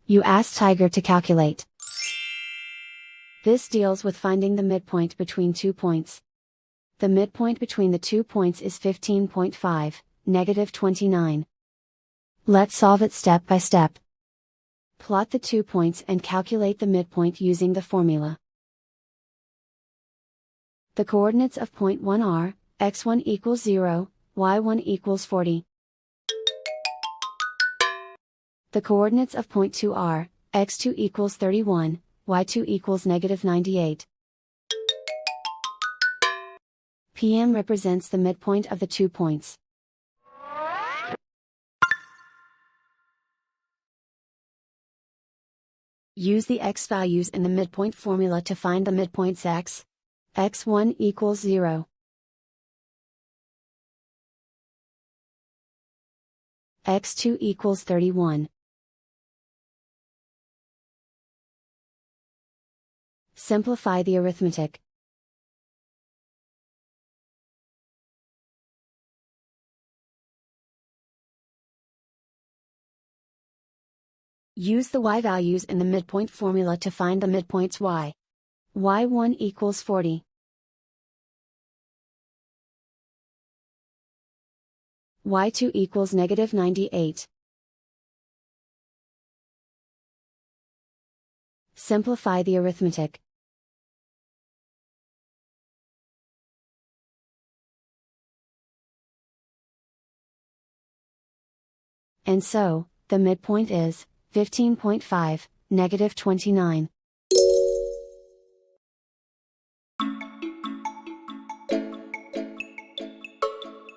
You ask Tiger to calculate. This deals with finding the midpoint between 2 points. The midpoint between the 2 points is 15.5, -29. Let's solve it step by step. Plot the 2 points and calculate the midpoint using the formula. The coordinates of point 1 are, x1 equals 0, y1 equals 40. The coordinates of point 2 are, x2 equals 31, y2 equals -98. PM represents the midpoint of the 2 points. Use the x values in the midpoint formula to find the midpoints x. x1 equals 0. x2 equals 31. Simplify the arithmetic. Use the y values in the midpoint formula to find the midpoints y. y1 equals 40. y2 equals -98. Simplify the arithmetic. And so, the midpoint is 15.5, -29.